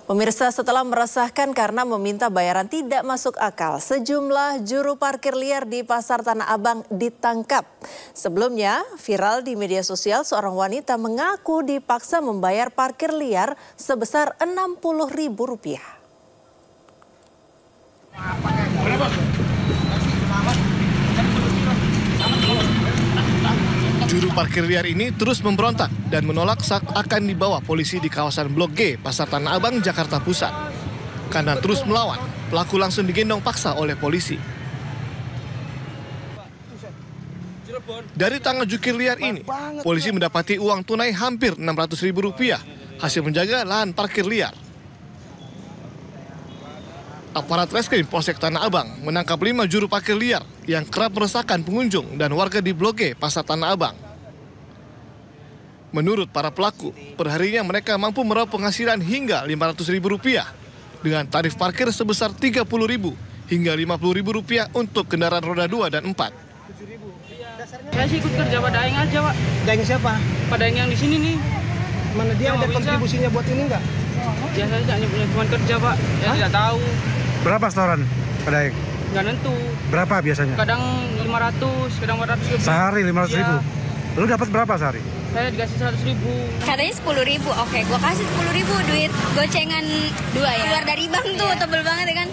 Pemirsa, setelah meresahkan karena meminta bayaran tidak masuk akal, sejumlah juru parkir liar di Pasar Tanah Abang ditangkap. Sebelumnya, viral di media sosial seorang wanita mengaku dipaksa membayar parkir liar sebesar Rp60.000. Juru parkir liar ini terus memberontak dan menolak saat akan dibawa polisi di kawasan Blok G, Pasar Tanah Abang, Jakarta Pusat. Karena terus melawan, pelaku langsung digendong paksa oleh polisi. Dari tangan jukir liar ini, polisi mendapati uang tunai hampir Rp600.000 hasil menjaga lahan parkir liar. Aparat Reskrim Polsek Tanah Abang menangkap 5 juru parkir liar yang kerap meresahkan pengunjung dan warga di Blok G, Pasar Tanah Abang. Menurut para pelaku, perharinya mereka mampu meraup penghasilan hingga Rp500.000 dengan tarif parkir sebesar Rp30.000 hingga Rp50.000 untuk kendaraan roda 2 dan 4. Saya sih ikut kerja pada Daeng aja, Pak. Daeng siapa? Pak Daeng yang di sini nih. Mana dia ada kontribusinya buat ini enggak? Ya saya hanya punya teman kerja, Pak. Saya tidak tahu. Berapa setoran Pak Daeng? Nggak nentu. Berapa biasanya? Kadang 500, kadang 400 lebih. Sehari 500.000? Ya. Lu dapat berapa sehari? Saya dikasih 100.000. Katanya 10.000, oke, gua kasih 10.000 duit gocengan 2 ya. Keluar dari bank tuh, tebel banget ya kan.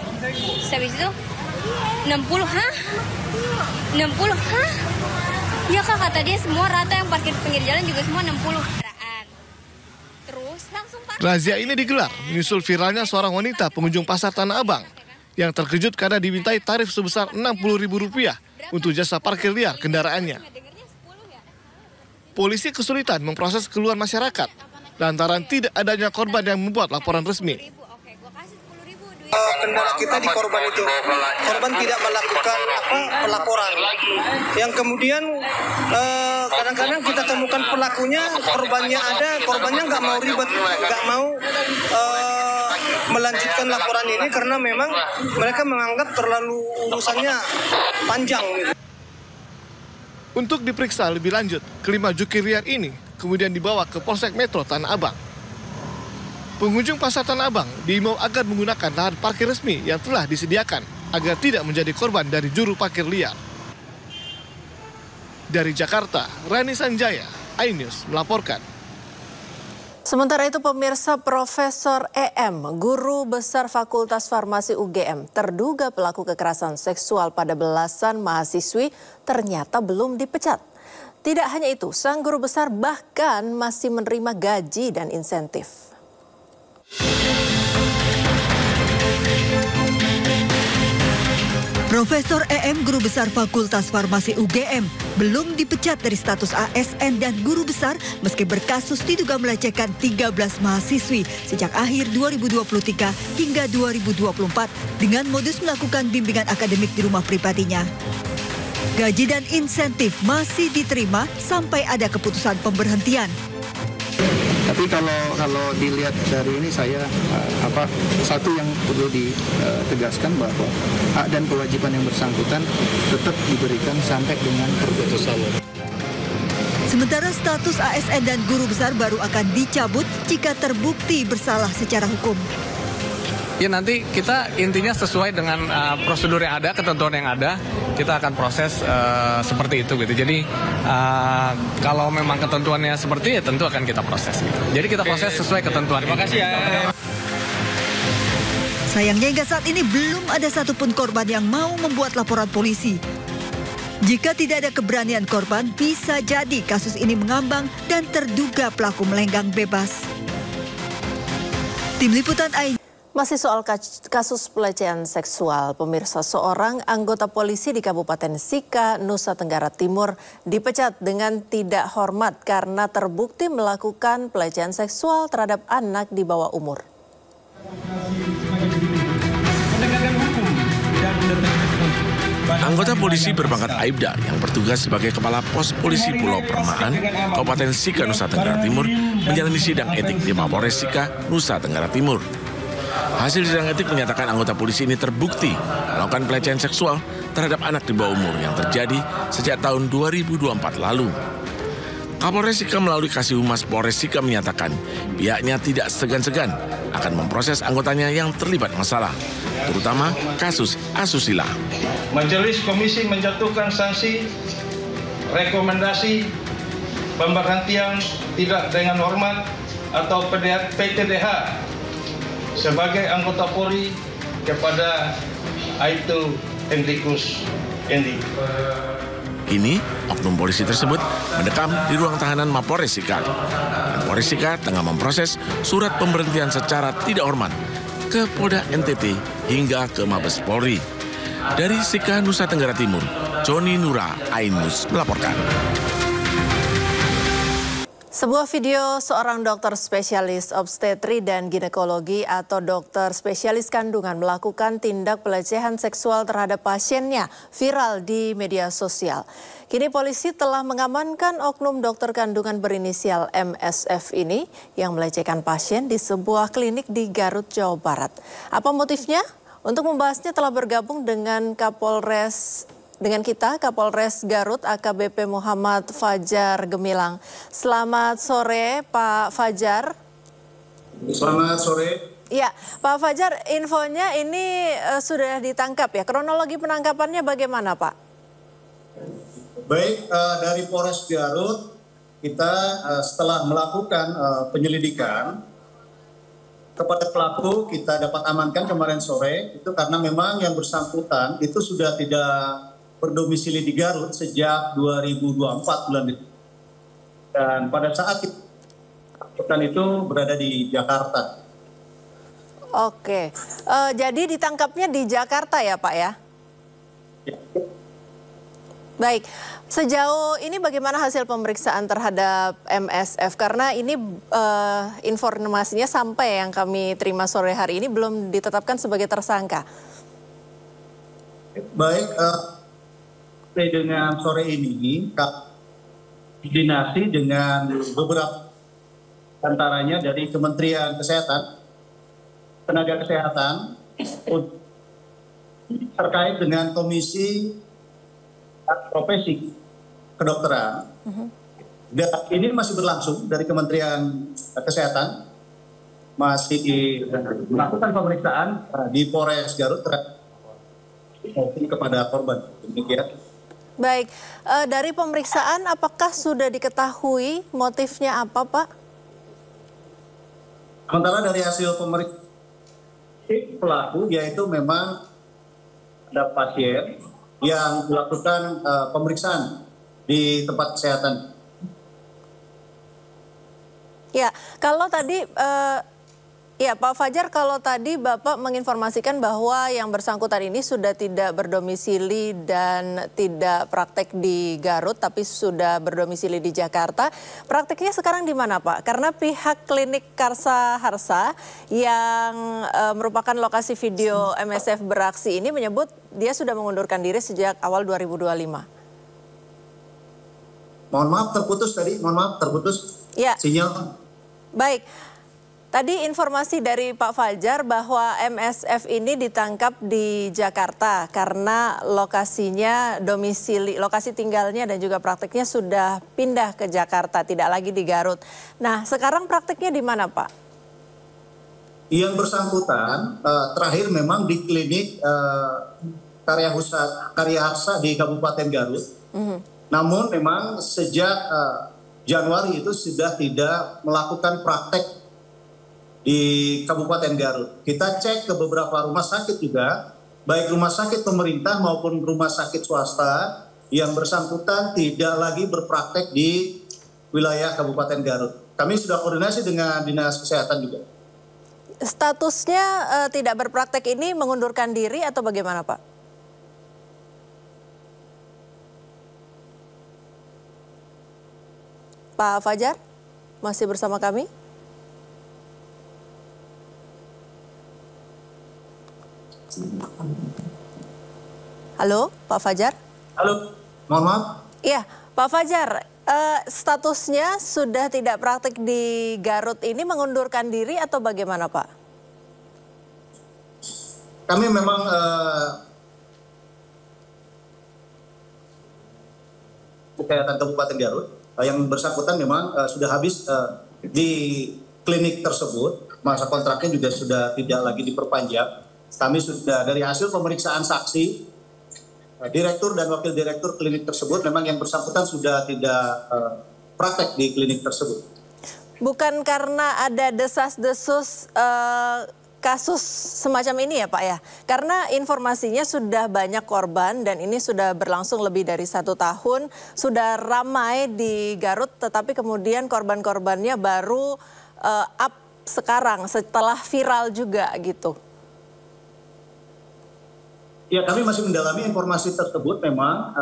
Habis itu 60, hah? 60, hah? Ya kak, kata dia semua rata yang parkir pinggir jalan juga semua 60. Terus langsung parkir. Razia ini digelar menyusul viralnya seorang wanita pengunjung Pasar Tanah Abang yang terkejut karena dimintai tarif sebesar Rp60.000 untuk jasa parkir liar kendaraannya. Polisi kesulitan memproses keluhan masyarakat lantaran tidak adanya korban yang membuat laporan resmi. Kendala kita di korban itu, korban tidak melakukan pelaporan. Yang kemudian kadang-kadang kita temukan pelakunya, korbannya ada, korbannya nggak mau ribet, nggak mau melanjutkan laporan ini karena memang mereka menganggap terlalu urusannya panjang. Untuk diperiksa lebih lanjut, kelima jukir liar ini kemudian dibawa ke Polsek Metro Tanah Abang. Pengunjung Pasar Tanah Abang diimbau agar menggunakan lahan parkir resmi yang telah disediakan agar tidak menjadi korban dari juru parkir liar. Dari Jakarta, Rani Sanjaya, iNews melaporkan. Sementara itu pemirsa, Profesor EM, guru besar Fakultas Farmasi UGM, terduga pelaku kekerasan seksual pada belasan mahasiswi ternyata belum dipecat. Tidak hanya itu, sang guru besar bahkan masih menerima gaji dan insentif. Profesor EM, guru besar Fakultas Farmasi UGM, belum dipecat dari status ASN dan guru besar meski berkasus diduga melecehkan 13 mahasiswi sejak akhir 2023 hingga 2024 dengan modus melakukan bimbingan akademik di rumah pribadinya. Gaji dan insentif masih diterima sampai ada keputusan pemberhentian. Tapi kalau dilihat dari ini satu yang perlu ditegaskan bahwa hak dan kewajiban yang bersangkutan tetap diberikan sampai dengan keputusan. Sementara status ASN dan guru besar baru akan dicabut jika terbukti bersalah secara hukum. Ya nanti kita intinya sesuai dengan prosedur yang ada, ketentuan yang ada, kita akan proses seperti itu gitu. Jadi kalau memang ketentuannya seperti ya tentu akan kita proses. Gitu. Jadi kita proses sesuai ketentuan. Terima kasih ya. Sayangnya hingga saat ini belum ada satupun korban yang mau membuat laporan polisi. Jika tidak ada keberanian korban, bisa jadi kasus ini mengambang dan terduga pelaku melenggang bebas. Tim Liputan iNews. Masih soal kasus pelecehan seksual, pemirsa, seorang anggota polisi di Kabupaten Sika, Nusa Tenggara Timur dipecat dengan tidak hormat karena terbukti melakukan pelecehan seksual terhadap anak di bawah umur. Anggota polisi berpangkat Aibda yang bertugas sebagai Kepala Pos Polisi Pulau Permaan, Kabupaten Sika, Nusa Tenggara Timur, menjalani sidang etik di Mapolres Sika, Nusa Tenggara Timur. Hasil sidang etik menyatakan anggota polisi ini terbukti melakukan pelecehan seksual terhadap anak di bawah umur yang terjadi sejak tahun 2024 lalu. Kapolres Sika melalui Kasih Humas Polres Sika menyatakan pihaknya tidak segan-segan akan memproses anggotanya yang terlibat masalah, terutama kasus asusila. Majelis Komisi menjatuhkan sanksi rekomendasi pemberhentian tidak dengan hormat atau PTDH sebagai anggota Polri kepada Aibtu Hendrikus Endi. Kini, oknum polisi tersebut mendekam di ruang tahanan Mapores Sika. Dan Polres Sika tengah memproses surat pemberhentian secara tidak hormat ke Polda NTT hingga ke Mabes Polri. Dari Sika, Nusa Tenggara Timur, Joni Nura, Ainus melaporkan. Sebuah video seorang dokter spesialis obstetri dan ginekologi atau dokter spesialis kandungan melakukan tindak pelecehan seksual terhadap pasiennya viral di media sosial. Kini polisi telah mengamankan oknum dokter kandungan berinisial MSF ini yang melecehkan pasien di sebuah klinik di Garut, Jawa Barat. Apa motifnya? Untuk membahasnya telah bergabung dengan Kapolres Garut AKBP Muhammad Fajar Gemilang. Selamat sore Pak Fajar. Selamat sore. Ya, Pak Fajar, infonya ini sudah ditangkap ya. Kronologi penangkapannya bagaimana Pak? Baik, dari Polres Garut kita setelah melakukan penyelidikan kepada pelaku kita dapat amankan kemarin sore itu karena memang yang bersangkutan itu sudah tidak berdomisili di Garut sejak 2024 bulan itu. Dan pada saat itu berada di Jakarta. Oke, jadi ditangkapnya di Jakarta ya Pak ya? Ya. Baik, sejauh ini bagaimana hasil pemeriksaan terhadap MSF? Karena ini informasinya sampai yang kami terima sore hari ini belum ditetapkan sebagai tersangka. Baik, dengan sore ini koordinasi dengan beberapa antaranya dari Kementerian Kesehatan, Tenaga Kesehatan terkait dengan Komisi Profesi Kedokteran. Dan ini masih berlangsung dari Kementerian Kesehatan, masih melakukan pemeriksaan di Polres Garut kepada korban. Demikian. Baik, dari pemeriksaan apakah sudah diketahui motifnya apa Pak? Sementara dari hasil pemeriksaan pelaku yaitu memang ada pasien yang melakukan pemeriksaan di tempat kesehatan. Ya, kalau tadi ya Pak Fajar, kalau tadi Bapak menginformasikan bahwa yang bersangkutan ini sudah tidak berdomisili dan tidak praktek di Garut, tapi sudah berdomisili di Jakarta. Prakteknya sekarang di mana Pak? Karena pihak klinik Karsa Harsa yang merupakan lokasi video MSF beraksi ini menyebut dia sudah mengundurkan diri sejak awal 2025. Mohon maaf terputus tadi, Ya. Sinyal. Baik. Tadi informasi dari Pak Fajar bahwa MSF ini ditangkap di Jakarta karena lokasinya lokasi tinggalnya dan juga prakteknya sudah pindah ke Jakarta, tidak lagi di Garut. Nah, sekarang prakteknya di mana, Pak? Yang bersangkutan terakhir memang di klinik Karya Harsa di Kabupaten Garut. Namun memang sejak Januari itu sudah tidak melakukan praktek di Kabupaten Garut. Kita cek ke beberapa rumah sakit juga, baik rumah sakit pemerintah maupun rumah sakit swasta, yang bersangkutan tidak lagi berpraktek di wilayah Kabupaten Garut. Kami sudah koordinasi dengan Dinas Kesehatan juga. Statusnya tidak berpraktek ini mengundurkan diri atau bagaimana, Pak? Pak Fajar, masih bersama kami? Halo, Pak Fajar? Halo, mohon maaf. Iya, Pak Fajar, statusnya sudah tidak praktik di Garut ini mengundurkan diri atau bagaimana, Pak? Kami memang Kesehatan Kabupaten Garut yang bersangkutan memang sudah habis di klinik tersebut masa kontraknya juga sudah tidak lagi diperpanjang. Kami sudah dari hasil pemeriksaan saksi, direktur dan wakil direktur klinik tersebut memang yang bersangkutan sudah tidak praktek di klinik tersebut. Bukan karena ada desas-desus kasus semacam ini ya Pak ya? Karena informasinya sudah banyak korban dan ini sudah berlangsung lebih dari 1 tahun, sudah ramai di Garut, tetapi kemudian korban-korbannya baru up sekarang setelah viral juga gitu. Ya, kami masih mendalami informasi tersebut. Memang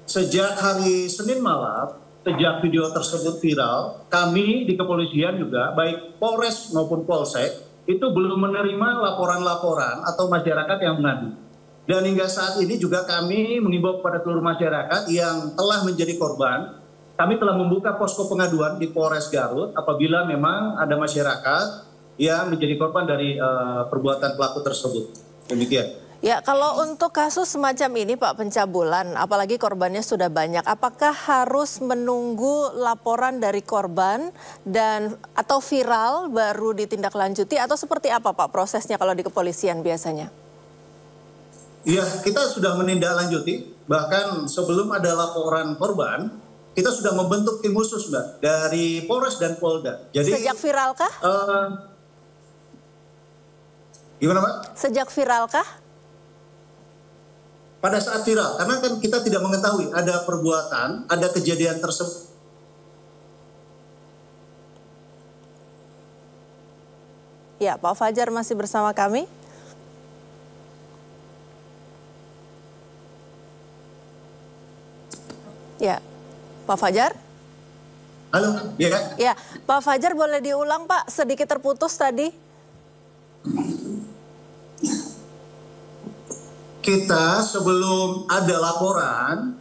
sejak hari Senin malam, sejak video tersebut viral, kami di kepolisian juga, baik Polres maupun Polsek, itu belum menerima laporan-laporan atau masyarakat yang mengadu. Dan hingga saat ini juga kami mengimbau kepada seluruh masyarakat yang telah menjadi korban, kami telah membuka posko pengaduan di Polres Garut apabila memang ada masyarakat yang menjadi korban dari perbuatan pelaku tersebut. Demikian. Ya, kalau untuk kasus semacam ini Pak, pencabulan, apalagi korbannya sudah banyak, apakah harus menunggu laporan dari korban dan atau viral baru ditindaklanjuti atau seperti apa Pak prosesnya kalau di kepolisian biasanya? Ya, kita sudah menindaklanjuti, bahkan sebelum ada laporan korban, kita sudah membentuk tim khusus Mbak, dari Polres dan Polda. Jadi, sejak viral kah? Gimana Pak? Sejak viral kah? Pada saat viral, karena kan kita tidak mengetahui ada perbuatan, ada kejadian tersebut. Ya, Pak Fajar masih bersama kami. Ya, Pak Fajar? Halo, ya kan? Ya, Pak Fajar boleh diulang Pak, sedikit terputus tadi. Kita sebelum ada laporan,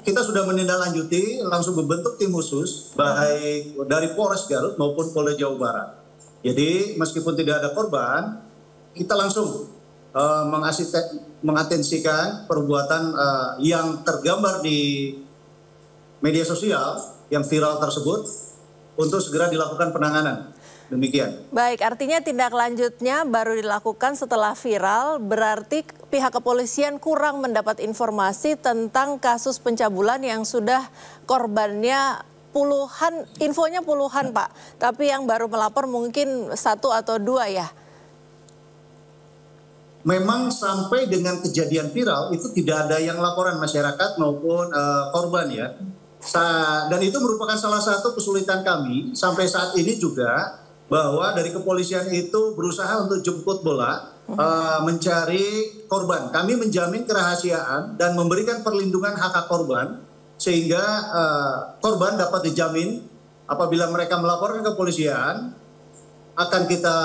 kita sudah menindaklanjuti, langsung membentuk tim khusus, baik dari Polres Garut maupun Polda Jawa Barat. Jadi meskipun tidak ada korban, kita langsung mengatensikan perbuatan yang tergambar di media sosial yang viral tersebut untuk segera dilakukan penanganan. Demikian. Baik, artinya tindak lanjutnya baru dilakukan setelah viral, berarti pihak kepolisian kurang mendapat informasi tentang kasus pencabulan yang sudah korbannya puluhan, infonya puluhan Pak, tapi yang baru melapor mungkin 1 atau 2 ya? Memang sampai dengan kejadian viral itu tidak ada yang laporan masyarakat maupun korban ya. Dan itu merupakan salah satu kesulitan kami sampai saat ini juga, bahwa dari kepolisian itu berusaha untuk jemput bola mencari korban. Kami menjamin kerahasiaan dan memberikan perlindungan hak korban sehingga korban dapat dijamin apabila mereka melaporkan ke kepolisian akan kita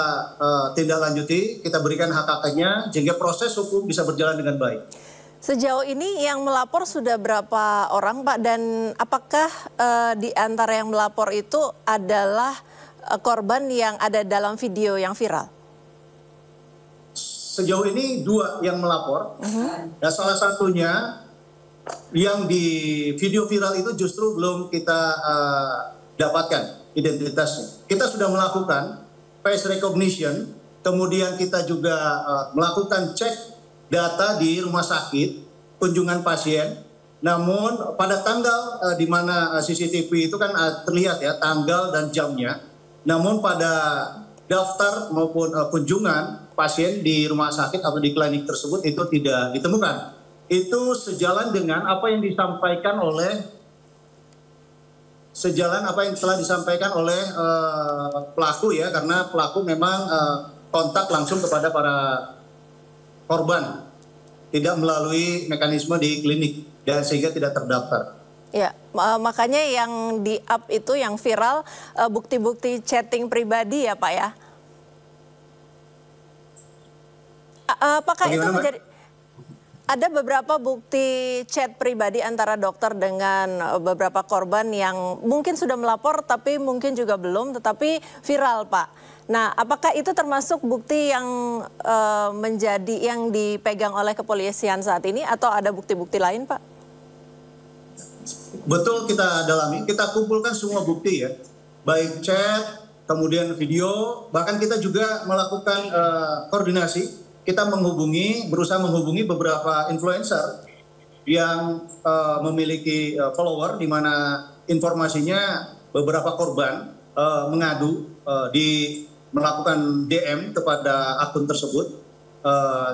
tindak lanjuti, kita berikan hak-haknya sehingga proses hukum bisa berjalan dengan baik. Sejauh ini yang melapor sudah berapa orang Pak, dan apakah di antara yang melapor itu adalah korban yang ada dalam video yang viral? Sejauh ini 2 yang melapor. Dan salah satunya yang di video viral itu justru belum kita dapatkan identitasnya. Kita sudah melakukan face recognition, kemudian kita juga melakukan cek data di rumah sakit, kunjungan pasien. Namun pada tanggal di mana CCTV itu kan terlihat ya tanggal dan jamnya. Namun pada daftar maupun kunjungan pasien di rumah sakit atau di klinik tersebut itu tidak ditemukan. Itu sejalan dengan apa yang disampaikan oleh telah disampaikan oleh pelaku ya, karena pelaku memang kontak langsung kepada para korban, tidak melalui mekanisme di klinik dan sehingga tidak terdaftar. Ya, makanya yang di-up itu yang viral bukti-bukti chatting pribadi ya Pak ya. Apakah itu menjadi ada beberapa bukti chat pribadi antara dokter dengan beberapa korban yang mungkin sudah melapor tapi mungkin juga belum, tetapi viral Pak. Nah, apakah itu termasuk bukti yang menjadi yang dipegang oleh kepolisian saat ini atau ada bukti-bukti lain Pak? Betul, kita dalami, kita kumpulkan semua bukti ya, baik chat, kemudian video, bahkan kita juga melakukan koordinasi. Kita berusaha menghubungi beberapa influencer yang memiliki follower, di mana informasinya beberapa korban mengadu melakukan DM kepada akun tersebut,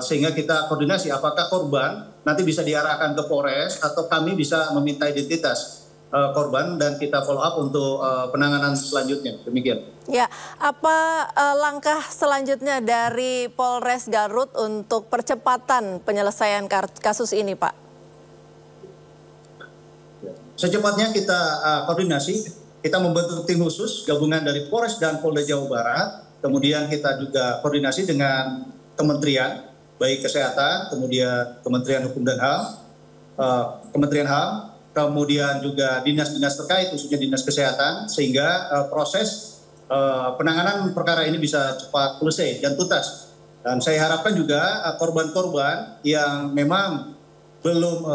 sehingga kita koordinasi apakah korban nanti bisa diarahkan ke Polres atau kami bisa meminta identitas korban dan kita follow up untuk penanganan selanjutnya. Demikian. Ya, apa langkah selanjutnya dari Polres Garut untuk percepatan penyelesaian kasus ini, Pak? Secepatnya kita koordinasi, kita membentuk tim khusus gabungan dari Polres dan Polda Jawa Barat. Kemudian kita juga koordinasi dengan kementerian, baik kesehatan, kemudian Kementerian Hukum dan HAM, Kementerian HAM, kemudian juga dinas-dinas terkait, khususnya dinas kesehatan, sehingga proses penanganan perkara ini bisa cepat selesai dan tuntas. Dan saya harapkan juga korban-korban yang memang belum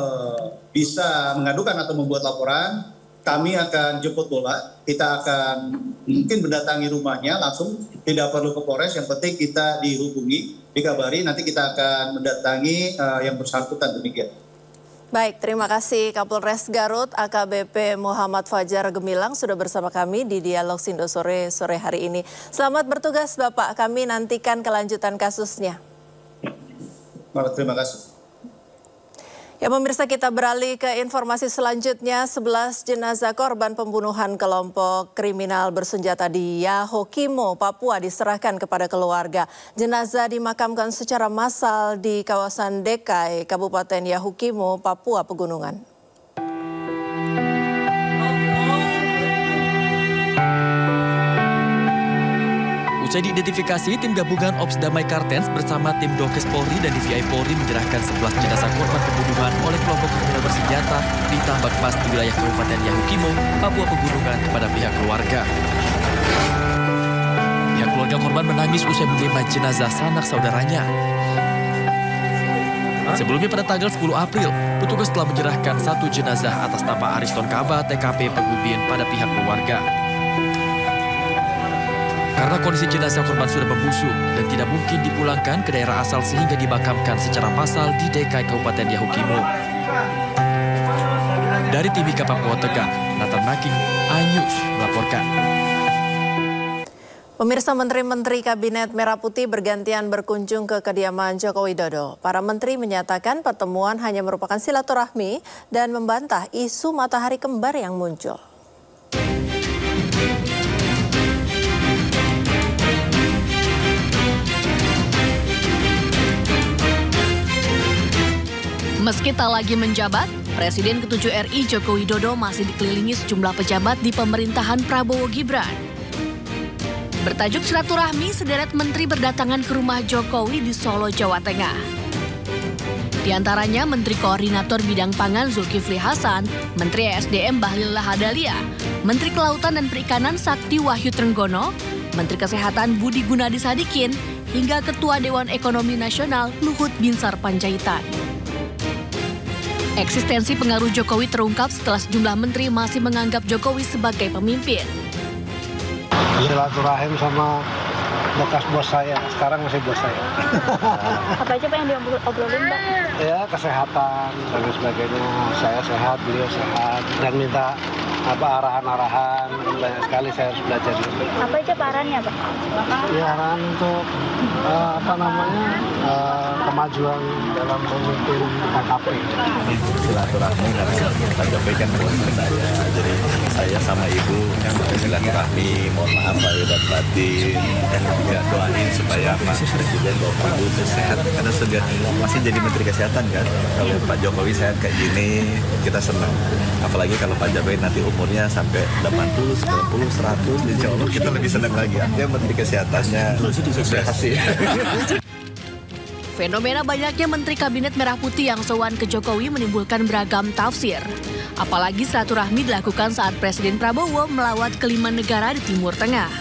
bisa mengadukan atau membuat laporan, kami akan jemput bola, kita akan mungkin mendatangi rumahnya langsung, tidak perlu ke Polres, yang penting kita dihubungi, dikabari, nanti kita akan mendatangi yang bersangkutan, demikian. Baik, terima kasih Kapolres Garut AKBP Muhammad Fajar Gemilang sudah bersama kami di Dialog Sindo sore hari ini. Selamat bertugas Bapak, kami nantikan kelanjutan kasusnya. Terima kasih. Ya pemirsa, kita beralih ke informasi selanjutnya. 11 jenazah korban pembunuhan kelompok kriminal bersenjata di Yahukimo, Papua diserahkan kepada keluarga. Jenazah dimakamkan secara massal di kawasan Dekai, Kabupaten Yahukimo, Papua Pegunungan. Usai diidentifikasi, tim gabungan Ops Damai Kartens bersama tim Dokes Polri dan DVI Polri menyerahkan 11 jenazah korban pembunuhan oleh kelompok kriminal bersenjata di Tambak Mas di wilayah Kabupaten Yahukimo, Papua Pegunungan kepada pihak keluarga. Pihak keluarga korban menangis usai menerima jenazah sanak saudaranya. Sebelumnya pada tanggal 10 April, petugas telah menyerahkan 1 jenazah atas nama Ariston Kaba TKP Pegubin pada pihak keluarga. Karena kondisi jenazah korban sudah membusuk dan tidak mungkin dipulangkan ke daerah asal sehingga dimakamkan secara massal di Dekai Kabupaten Yahukimo. Dari Timika Papua Tegak, Nathan Making, iNews melaporkan. Pemirsa, Menteri-Menteri Kabinet Merah Putih bergantian berkunjung ke kediaman Joko Widodo. Para menteri menyatakan pertemuan hanya merupakan silaturahmi dan membantah isu matahari kembar yang muncul. Meski tak lagi menjabat, Presiden ke-7 RI Joko Widodo masih dikelilingi sejumlah pejabat di pemerintahan Prabowo Gibran. Bertajuk silaturahmi, sederet menteri berdatangan ke rumah Jokowi di Solo, Jawa Tengah. Di antaranya Menteri Koordinator Bidang Pangan Zulkifli Hasan, Menteri ESDM Bahlil Lahadalia, Menteri Kelautan dan Perikanan Sakti Wahyu Trenggono, Menteri Kesehatan Budi Gunadi Sadikin, hingga Ketua Dewan Ekonomi Nasional Luhut Binsar Panjaitan. Eksistensi pengaruh Jokowi terungkap setelah sejumlah menteri masih menganggap Jokowi sebagai pemimpin. Silaturahim sama bekas bos saya, sekarang masih bos saya. Apa aja Pak yang diobrolin Pak? Ya, kesehatan dan sebagainya. Saya sehat, beliau sehat, dan minta arahan-arahan. Banyak sekali saya harus belajar dulu. Apa aja Pak arahannya Pak? Ya, arahan untuk kemajuan dalam memimpin KKP. Silaturahmi karena Pak Jokowi kan bos saya, jadi saya sama ibu silaturahmi, mohon maaf lahir dan batin, dan juga doain supaya Pak Presiden Bapak Ibu sehat, karena sudah masih jadi Menteri Kesehatan kan. Kalau Pak Jokowi sehat kayak gini, kita senang. Apalagi kalau Pak Jokowi nanti umurnya sampai 80, 90, 100, insya Allah kita lebih senang lagi. Dia Menteri Kesehatannya sukses sih. Fenomena banyaknya Menteri Kabinet Merah Putih yang sowan ke Jokowi menimbulkan beragam tafsir. Apalagi silaturahmi dilakukan saat Presiden Prabowo melawat ke 5 negara di Timur Tengah.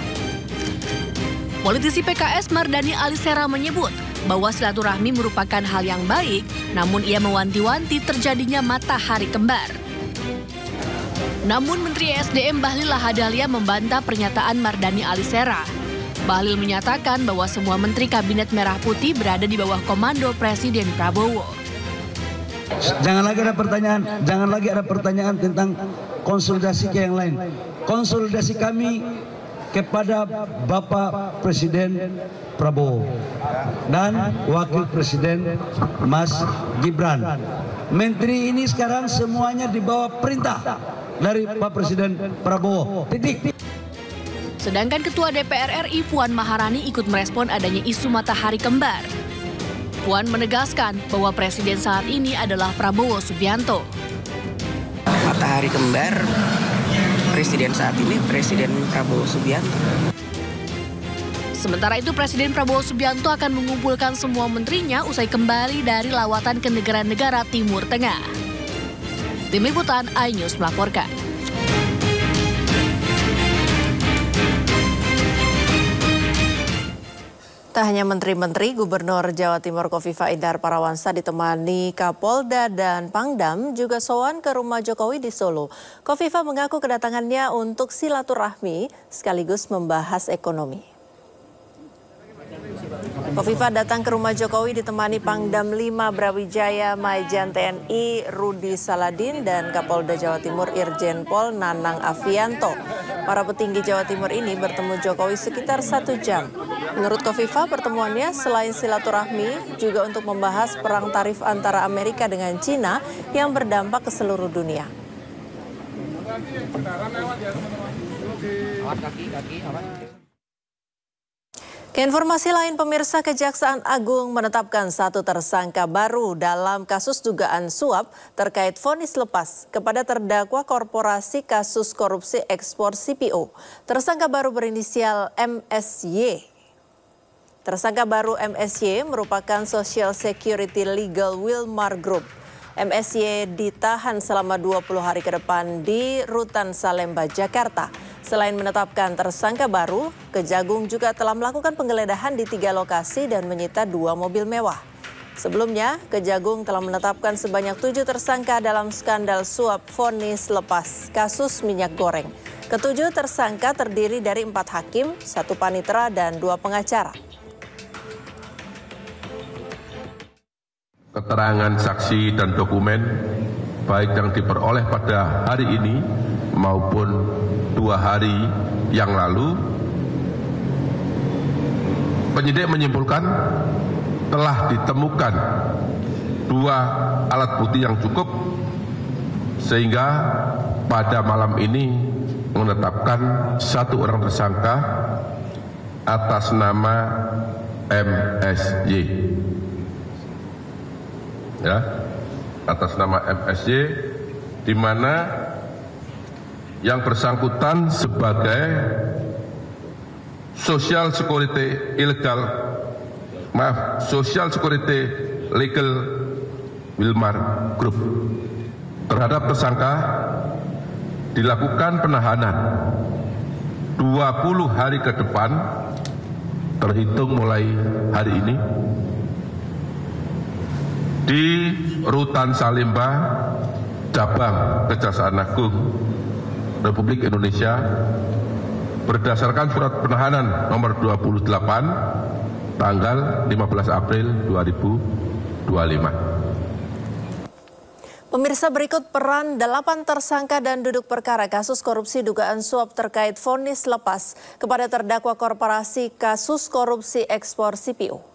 Politisi PKS Mardani Alisera menyebut bahwa silaturahmi merupakan hal yang baik, namun ia mewanti-wanti terjadinya matahari kembar. Namun Menteri ESDM Bahlil Lahadalia membantah pernyataan Mardhani Alisera. Bahlil menyatakan bahwa semua menteri Kabinet Merah Putih berada di bawah komando Presiden Prabowo. Jangan lagi ada pertanyaan tentang konsolidasi ke yang lain. Konsolidasi kami kepada Bapak Presiden Prabowo dan Wakil Presiden Mas Gibran. Menteri ini sekarang semuanya di bawah perintah dari Pak Presiden Prabowo. Titik. Sedangkan Ketua DPR RI Puan Maharani ikut merespon adanya isu matahari kembar. Puan menegaskan bahwa presiden saat ini adalah Prabowo Subianto. Matahari kembar, presiden saat ini Presiden Prabowo Subianto. Sementara itu Presiden Prabowo Subianto akan mengumpulkan semua menterinya usai kembali dari lawatan ke negara-negara Timur Tengah. Tim Liputan iNews melaporkan. Tak hanya menteri-menteri, Gubernur Jawa Timur Kofifa Indar Parawansa ditemani Kapolda dan Pangdam juga sowan ke rumah Jokowi di Solo. Kofifa mengaku kedatangannya untuk silaturahmi sekaligus membahas ekonomi. Kofifa datang ke rumah Jokowi ditemani Pangdam 5 Brawijaya Maijen TNI Rudi Saladin dan Kapolda Jawa Timur Irjen Pol Nanang Afianto. Para petinggi Jawa Timur ini bertemu Jokowi sekitar 1 jam. Menurut Kofifa, pertemuannya selain silaturahmi juga untuk membahas perang tarif antara Amerika dengan Cina yang berdampak ke seluruh dunia. Keinformasi lain, pemirsa, Kejaksaan Agung menetapkan 1 tersangka baru dalam kasus dugaan suap terkait vonis lepas kepada terdakwa korporasi kasus korupsi ekspor CPO. Tersangka baru berinisial MSY. Tersangka baru MSY merupakan Social Security Legal Wilmar Group. MSY ditahan selama 20 hari ke depan di Rutan Salemba, Jakarta. Selain menetapkan tersangka baru, Kejagung juga telah melakukan penggeledahan di 3 lokasi dan menyita 2 mobil mewah. Sebelumnya, Kejagung telah menetapkan sebanyak 7 tersangka dalam skandal suap vonis lepas kasus minyak goreng. Ketujuh tersangka terdiri dari 4 hakim, 1 panitera, dan 2 pengacara. Keterangan saksi dan dokumen baik yang diperoleh pada hari ini maupun 2 hari yang lalu, penyidik menyimpulkan telah ditemukan 2 alat bukti yang cukup sehingga pada malam ini menetapkan 1 orang tersangka atas nama MSY. Ya, atas nama MSY, di mana yang bersangkutan sebagai Social Security Legal Wilmar Group. Terhadap tersangka dilakukan penahanan 20 hari ke depan terhitung mulai hari ini di Rutan Salemba, Cabang Kejaksaan Agung Republik Indonesia berdasarkan surat penahanan nomor 28 tanggal 15 April 2025. Pemirsa, berikut peran 8 tersangka dan duduk perkara kasus korupsi dugaan suap terkait vonis lepas kepada terdakwa korporasi kasus korupsi ekspor CPO.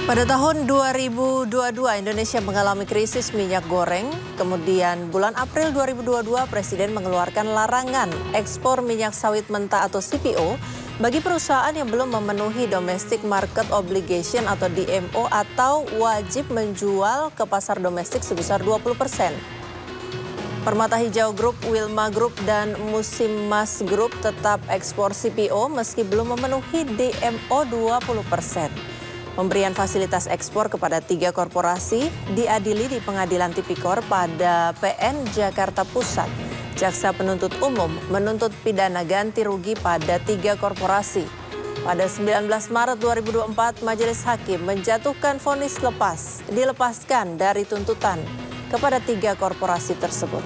Pada tahun 2022, Indonesia mengalami krisis minyak goreng. Kemudian bulan April 2022, Presiden mengeluarkan larangan ekspor minyak sawit mentah atau CPO bagi perusahaan yang belum memenuhi Domestic Market Obligation atau DMO atau wajib menjual ke pasar domestik sebesar 20%. Permata Hijau Group, Wilma Group, dan Musimas Group tetap ekspor CPO meski belum memenuhi DMO 20%. Pemberian fasilitas ekspor kepada 3 korporasi diadili di Pengadilan Tipikor pada PN Jakarta Pusat. Jaksa penuntut umum menuntut pidana ganti rugi pada 3 korporasi. Pada 19 Maret 2024, Majelis Hakim menjatuhkan vonis dilepaskan dari tuntutan kepada 3 korporasi tersebut.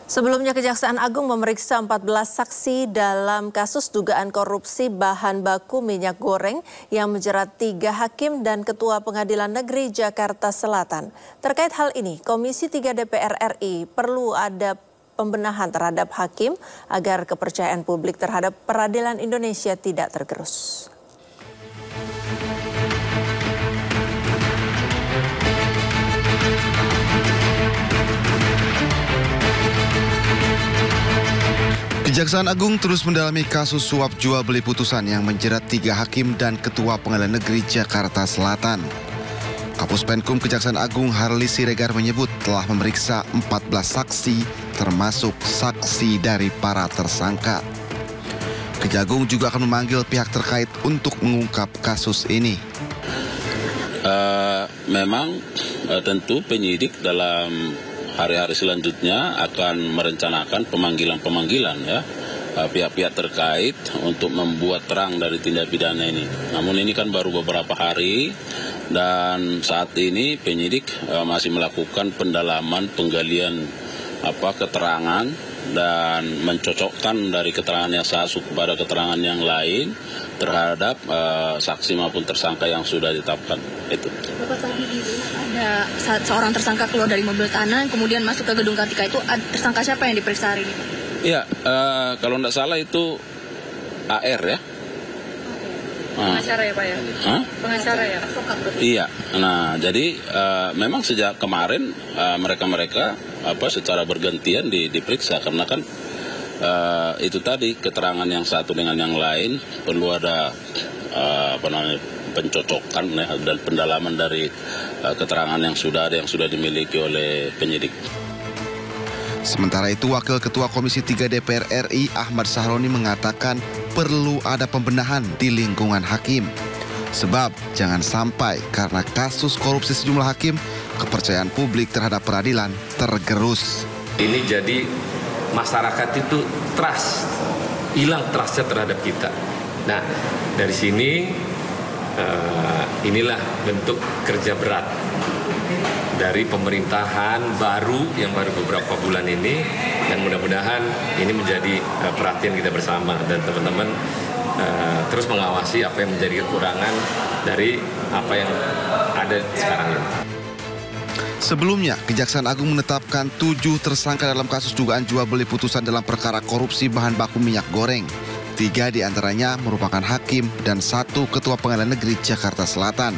Sebelumnya, Kejaksaan Agung memeriksa 14 saksi dalam kasus dugaan korupsi bahan baku minyak goreng yang menjerat 3 hakim dan Ketua Pengadilan Negeri Jakarta Selatan. Terkait hal ini, Komisi 3 DPR RI perlu ada pembenahan terhadap hakim agar kepercayaan publik terhadap peradilan Indonesia tidak tergerus. Kejaksaan Agung terus mendalami kasus suap jual beli putusan yang menjerat 3 hakim dan Ketua Pengadilan Negeri Jakarta Selatan. Kapus Penkum Kejaksaan Agung Harli Siregar menyebut telah memeriksa 14 saksi termasuk saksi dari para tersangka. Kejagung juga akan memanggil pihak terkait untuk mengungkap kasus ini. Memang tentu penyidik dalam hari-hari selanjutnya akan merencanakan pemanggilan ya pihak-pihak terkait untuk membuat terang dari tindak pidana ini. Namun ini kan baru beberapa hari dan saat ini penyidik masih melakukan pendalaman penggalian keterangan dan mencocokkan dari keterangan yang satu kepada keterangan yang lain terhadap saksi maupun tersangka yang sudah ditetapkan. Itu. Bapak, tadi ada seorang tersangka keluar dari mobil tahanan kemudian masuk ke gedung Kartika, itu tersangka siapa yang diperiksa hari ini? Iya, kalau tidak salah itu AR ya. Pengacara ya Pak ya? Pengacara ya? Iya, nah jadi memang sejak kemarin mereka secara bergantian diperiksa karena kan itu tadi keterangan yang satu dengan yang lain perlu ada pencocokan dan pendalaman dari keterangan yang sudah dimiliki oleh penyidik. Sementara itu, Wakil Ketua Komisi 3 DPR RI Ahmad Sahroni mengatakan perlu ada pembenahan di lingkungan hakim. Sebab jangan sampai karena kasus korupsi sejumlah hakim, kepercayaan publik terhadap peradilan tergerus. Ini jadi masyarakat itu hilang trustnya terhadap kita. Nah, dari sini inilah bentuk kerja berat dari pemerintahan baru yang baru beberapa bulan ini, dan mudah-mudahan ini menjadi perhatian kita bersama dan teman-teman terus mengawasi apa yang menjadi kekurangan dari apa yang ada sekarang ini. Sebelumnya, Kejaksaan Agung menetapkan 7 tersangka dalam kasus dugaan jual beli putusan dalam perkara korupsi bahan baku minyak goreng. 3 diantaranya merupakan hakim dan 1 Ketua Pengadilan Negeri Jakarta Selatan.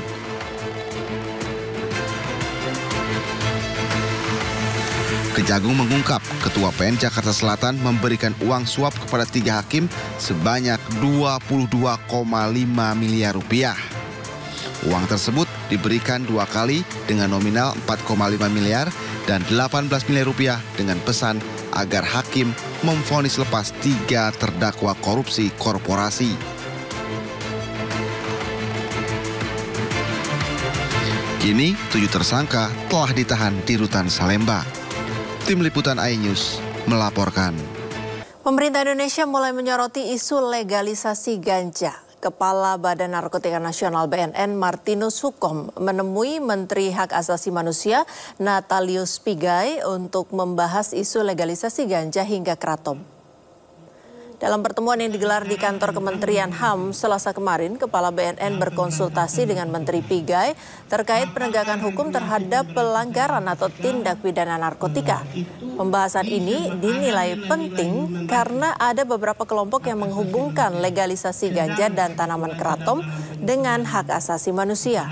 Kejagung mengungkap Ketua PN Jakarta Selatan memberikan uang suap kepada 3 hakim sebanyak 22,5 miliar rupiah. Uang tersebut diberikan 2 kali dengan nominal 4,5 miliar dan 18 miliar rupiah dengan pesan agar hakim memvonis lepas 3 terdakwa korupsi korporasi. Kini 7 tersangka telah ditahan di Rutan Salemba. Tim Liputan iNews melaporkan. Pemerintah Indonesia mulai menyoroti isu legalisasi ganja. Kepala Badan Narkotika Nasional BNN Martinus Hukom menemui Menteri Hak Asasi Manusia Natalius Pigai untuk membahas isu legalisasi ganja hingga kratom. Dalam pertemuan yang digelar di kantor Kementerian HAM Selasa kemarin, Kepala BNN berkonsultasi dengan Menteri Pigai terkait penegakan hukum terhadap pelanggaran atau tindak pidana narkotika. Pembahasan ini dinilai penting karena ada beberapa kelompok yang menghubungkan legalisasi ganja dan tanaman keraton dengan hak asasi manusia.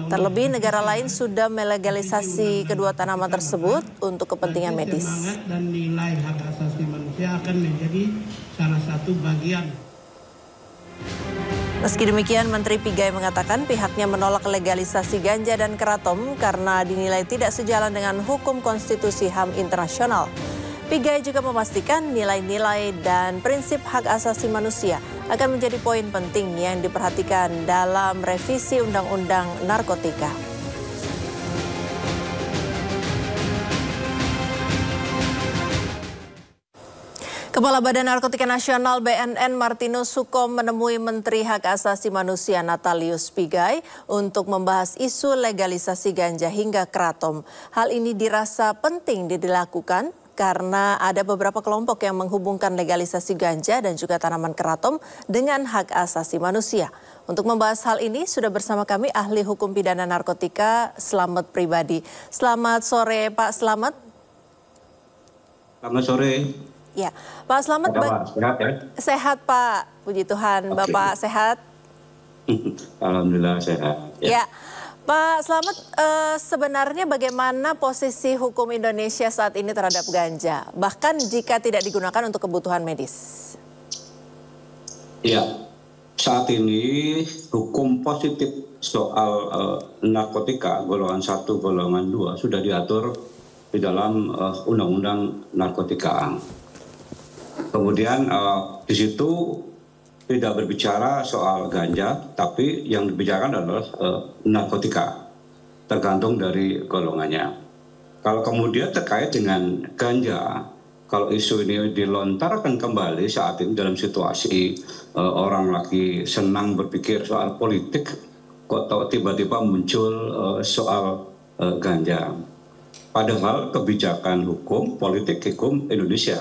Terlebih negara lain sudah melegalisasi kedua tanaman tersebut untuk kepentingan medis. Dan nilai hak asasi manusia akan menjadi salah satu bagian. Meski demikian, Menteri Pigai mengatakan pihaknya menolak legalisasi ganja dan keraton karena dinilai tidak sejalan dengan hukum konstitusi HAM internasional. Pigai juga memastikan nilai-nilai dan prinsip hak asasi manusia akan menjadi poin penting yang diperhatikan dalam revisi Undang-Undang Narkotika. Kepala Badan Narkotika Nasional BNN Martinus Sukom menemui Menteri Hak Asasi Manusia Natalius Pigai untuk membahas isu legalisasi ganja hingga keraton. Hal ini dirasa penting dilakukan karena ada beberapa kelompok yang menghubungkan legalisasi ganja dan juga tanaman keraton dengan hak asasi manusia. Untuk membahas hal ini sudah bersama kami ahli hukum pidana narkotika Slamet Pribadi. Selamat sore Pak Slamet. Selamat sore. Ya, Pak Slamet. Sehat ya? Sehat Pak, puji Tuhan. Bapak sehat? Alhamdulillah sehat. Ya. Pak Slamet, sebenarnya bagaimana posisi hukum Indonesia saat ini terhadap ganja, bahkan jika tidak digunakan untuk kebutuhan medis? Ya, saat ini hukum positif soal narkotika golongan 1, golongan 2 sudah diatur di dalam Undang-Undang Narkotika. Kemudian di situ tidak berbicara soal ganja, tapi yang dibicarakan adalah narkotika, tergantung dari golongannya. Kalau kemudian terkait dengan ganja, kalau isu ini dilontarkan kembali saat ini dalam situasi orang lagi senang berpikir soal politik, kok tiba-tiba muncul soal ganja. Padahal kebijakan hukum, politik hukum Indonesia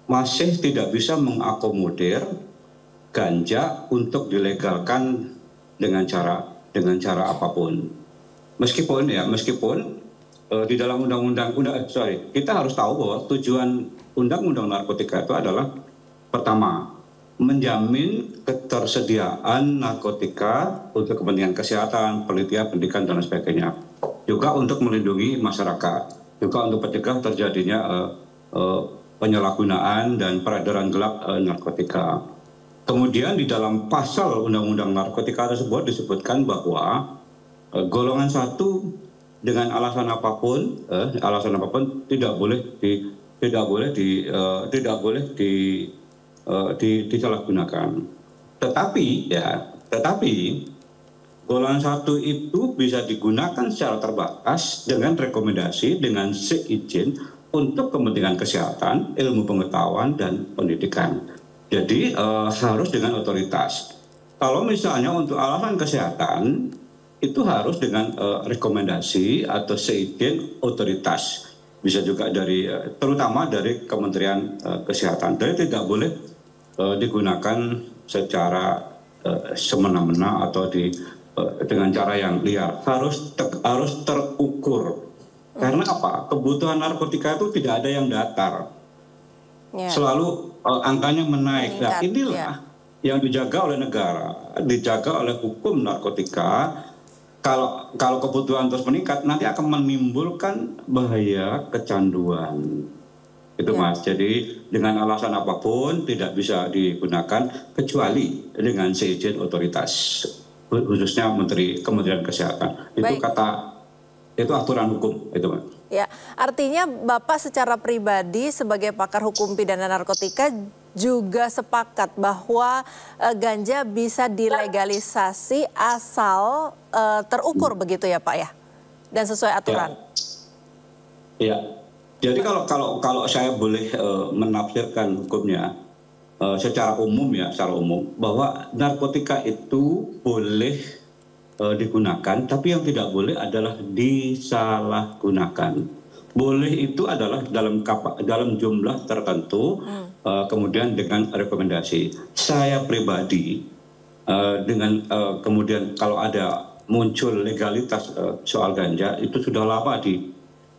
masih tidak bisa mengakomodir ganja untuk dilegalkan dengan cara apapun. Meskipun di dalam kita harus tahu bahwa tujuan Undang-Undang Narkotika itu adalah pertama, menjamin ketersediaan narkotika untuk kepentingan kesehatan, penelitian, pendidikan dan sebagainya. Juga untuk melindungi masyarakat, juga untuk mencegah terjadinya penyalahgunaan dan peredaran gelap narkotika. Kemudian di dalam pasal Undang-Undang Narkotika tersebut disebutkan bahwa golongan 1 dengan alasan apapun tidak boleh disalahgunakan. Tetapi golongan 1 itu bisa digunakan secara terbatas dengan rekomendasi, dengan seizin untuk kepentingan kesehatan, ilmu pengetahuan dan pendidikan. Jadi harus dengan otoritas. Kalau misalnya untuk alasan kesehatan, itu harus dengan rekomendasi atau seizin otoritas. Bisa juga terutama dari Kementerian Kesehatan. Jadi tidak boleh digunakan secara semena-mena atau dengan cara yang liar. Harus terukur. Karena apa? Kebutuhan narkotika itu tidak ada yang datar. Selalu angkanya menaik. Nah, inilah yang dijaga oleh negara, dijaga oleh hukum narkotika. Kalau kebutuhan terus meningkat, nanti akan menimbulkan bahaya kecanduan. Itu Mas. Jadi dengan alasan apapun tidak bisa digunakan kecuali dengan seizin otoritas, khususnya Kementerian Kesehatan. Itu aturan hukum itu Mas. Ya, artinya Bapak secara pribadi sebagai pakar hukum pidana narkotika juga sepakat bahwa ganja bisa dilegalisasi asal terukur begitu ya Pak ya, dan sesuai aturan. Ya. Jadi kalau saya boleh menafsirkan hukumnya secara umum bahwa narkotika itu boleh digunakan, tapi yang tidak boleh adalah disalahgunakan. Boleh itu adalah dalam jumlah tertentu, kemudian dengan rekomendasi. Saya pribadi dengan kemudian kalau ada muncul legalitas soal ganja itu sudah lama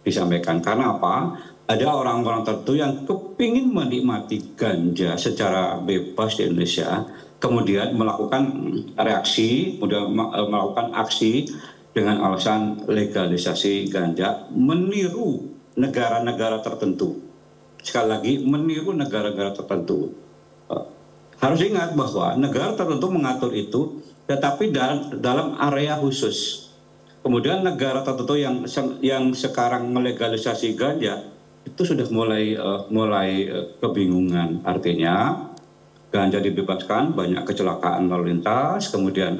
disampaikan. Karena apa? Ada orang-orang tertentu yang kepingin menikmati ganja secara bebas di Indonesia, kemudian melakukan reaksi, kemudian melakukan aksi dengan alasan legalisasi ganja, meniru negara-negara tertentu. Sekali lagi, meniru negara-negara tertentu. Harus ingat bahwa negara tertentu mengatur itu, tetapi dalam area khusus. Kemudian negara tertentu yang sekarang melegalisasi ganja, itu sudah mulai kebingungan. Artinya, ganja dibebaskan, banyak kecelakaan lalu lintas, kemudian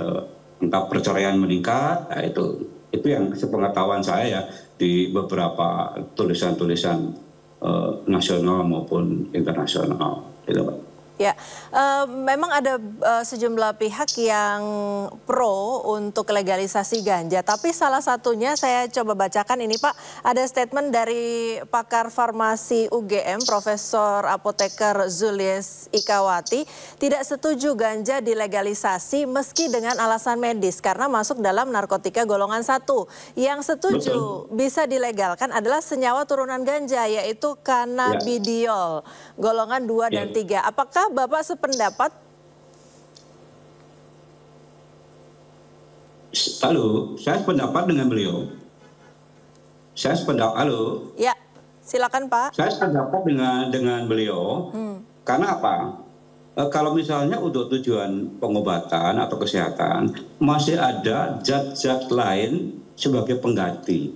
entah perceraian meningkat, nah itu yang sepengetahuan saya ya di beberapa tulisan-tulisan nasional maupun internasional, gitu Pak. Ya, memang ada sejumlah pihak yang pro untuk legalisasi ganja, tapi salah satunya saya coba bacakan ini Pak, ada statement dari pakar farmasi UGM, Profesor Apoteker Zulies Ikawati, tidak setuju ganja dilegalisasi meski dengan alasan medis karena masuk dalam narkotika golongan 1. Yang setuju bisa dilegalkan adalah senyawa turunan ganja, yaitu cannabidiol, golongan 2 dan 3. Apakah Bapak sependapat? Halo, saya sependapat dengan beliau. Halo. Ya, silakan Pak. Saya sependapat dengan beliau. Karena apa? Kalau misalnya untuk tujuan pengobatan atau kesehatan, masih ada zat-zat lain sebagai pengganti.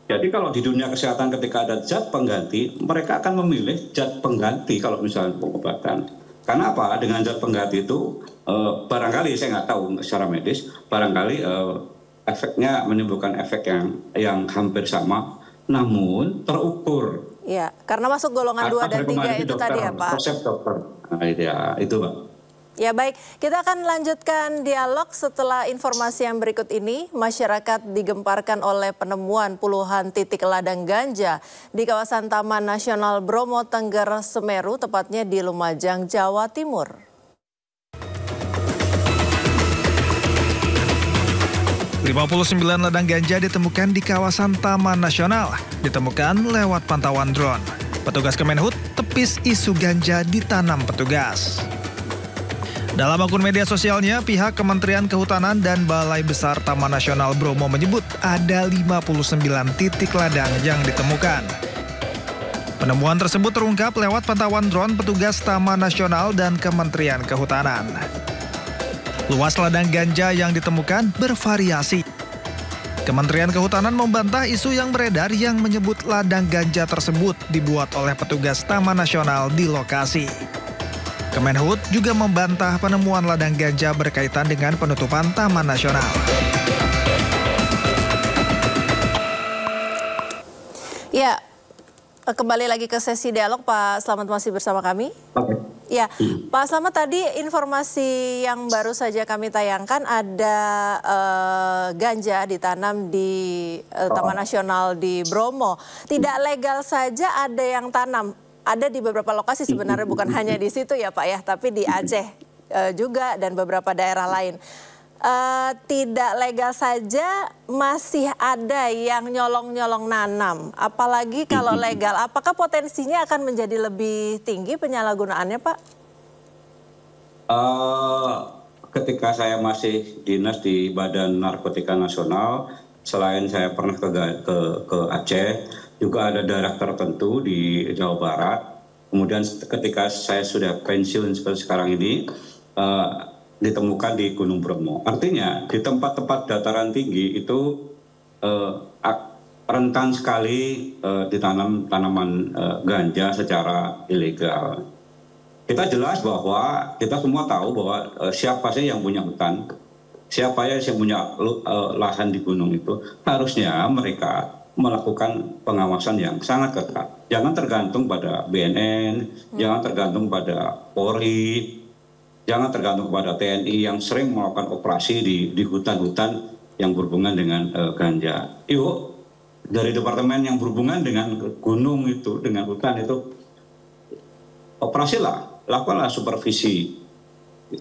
Jadi kalau di dunia kesehatan ketika ada zat pengganti, mereka akan memilih zat pengganti kalau misalnya pengobatan. Karena apa? Dengan zat pengganti itu, barangkali saya nggak tahu secara medis, barangkali efeknya menimbulkan efek yang hampir sama, namun terukur. Ya, karena masuk golongan 2 dan 3 itu tadi ya Pak. Resep dokter. Nah, itu Pak. Ya baik, kita akan lanjutkan dialog setelah informasi yang berikut ini. Masyarakat digemparkan oleh penemuan puluhan titik ladang ganja di kawasan Taman Nasional Bromo Tengger Semeru, tepatnya di Lumajang, Jawa Timur. $59 ladang ganja ditemukan di kawasan Taman Nasional. Ditemukan lewat pantauan drone. Petugas Kemenhub tepis isu ganja ditanam petugas. Dalam akun media sosialnya, pihak Kementerian Kehutanan dan Balai Besar Taman Nasional Bromo menyebut ada 59 titik ladang yang ditemukan. Penemuan tersebut terungkap lewat pantauan drone petugas Taman Nasional dan Kementerian Kehutanan. Luas ladang ganja yang ditemukan bervariasi. Kementerian Kehutanan membantah isu yang beredar yang menyebut ladang ganja tersebut dibuat oleh petugas Taman Nasional di lokasi. Kemenhub juga membantah penemuan ladang ganja berkaitan dengan penutupan Taman Nasional. Ya, kembali lagi ke sesi dialog, Pak Slamet masih bersama kami. Ya, Pak Slamet, tadi informasi yang baru saja kami tayangkan ada ganja ditanam di Taman Nasional di Bromo. Tidak legal saja ada yang tanam. Ada di beberapa lokasi sebenarnya, bukan hanya di situ ya Pak ya, tapi di Aceh juga dan beberapa daerah lain. Tidak legal saja masih ada yang nyolong-nyolong nanam. Apalagi kalau legal, apakah potensinya akan menjadi lebih tinggi penyalahgunaannya Pak? Ketika saya masih dinas di Badan Narkotika Nasional, selain saya pernah ke Aceh, juga ada daerah tertentu di Jawa Barat. Kemudian ketika saya sudah pensiun seperti sekarang ini, ditemukan di Gunung Bromo. Artinya di tempat-tempat dataran tinggi itu rentan sekali ditanam tanaman ganja secara ilegal. Kita jelas bahwa kita semua tahu bahwa siapa sih yang punya hutan, siapa yang punya lahan di gunung itu, harusnya mereka melakukan pengawasan yang sangat ketat. Jangan tergantung pada BNN, jangan tergantung pada Polri, jangan tergantung pada TNI yang sering melakukan operasi di hutan-hutan yang berhubungan dengan ganja. Yuk, dari departemen yang berhubungan dengan gunung itu, dengan hutan itu, operasilah, lakukanlah supervisi.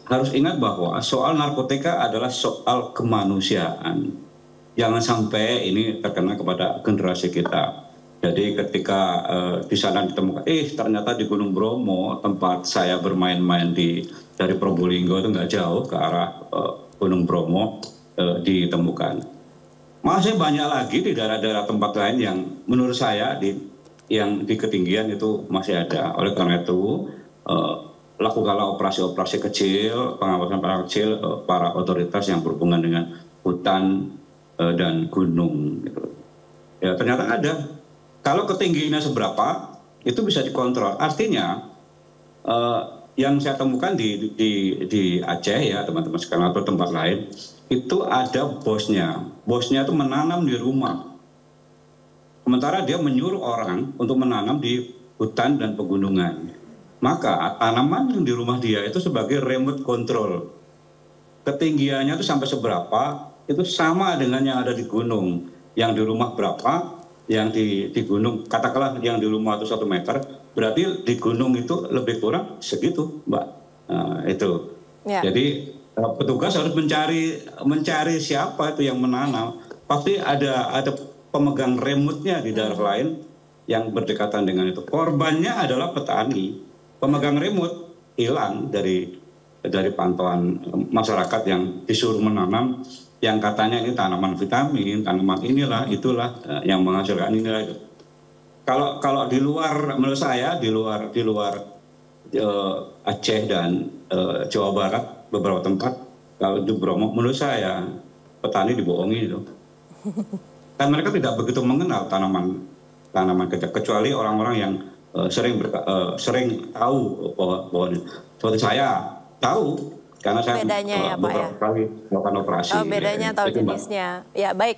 Harus ingat bahwa soal narkotika adalah soal kemanusiaan. Jangan sampai ini terkena kepada generasi kita. Jadi ketika di sana ditemukan, ternyata di Gunung Bromo, tempat saya bermain-main dari Probolinggo itu nggak jauh ke arah Gunung Bromo, ditemukan. Masih banyak lagi di daerah-daerah tempat lain yang menurut saya yang di ketinggian itu masih ada. Oleh karena itu, lakukanlah operasi-operasi kecil, pengawasan para otoritas yang berhubungan dengan hutan dan gunung. Gitu. Ya ternyata ada. Kalau ketinggiannya seberapa, itu bisa dikontrol. Artinya, yang saya temukan di Aceh ya teman-teman sekalian atau tempat lain, itu ada bosnya. Bosnya itu menanam di rumah. Sementara dia menyuruh orang untuk menanam di hutan dan pegunungan. Maka tanaman yang di rumah dia itu sebagai remote control. Ketinggiannya itu sampai seberapa, itu sama dengan yang ada di gunung. Yang di rumah berapa, yang di gunung, katakanlah yang di rumah itu 1 meter, berarti di gunung itu lebih kurang segitu, Mbak. Itu. Ya. Jadi petugas harus mencari siapa itu yang menanam. Pasti ada pemegang remote-nya di daerah lain yang berdekatan dengan itu. Korbannya adalah petani. Pemegang remote hilang dari pantauan masyarakat yang disuruh menanam, yang katanya ini tanaman vitamin, tanaman inilah, itulah yang menghasilkan inilah. Kalau di luar, menurut saya di luar Aceh dan Jawa Barat beberapa tempat, kalau di Bromo, menurut saya petani dibohongi itu. Dan mereka tidak begitu mengenal tanaman kecuali orang-orang yang sering tahu bahwa seperti saya tahu karena saya beberapa kali melakukan operasi. Bedanya tahu jenisnya. Ya baik.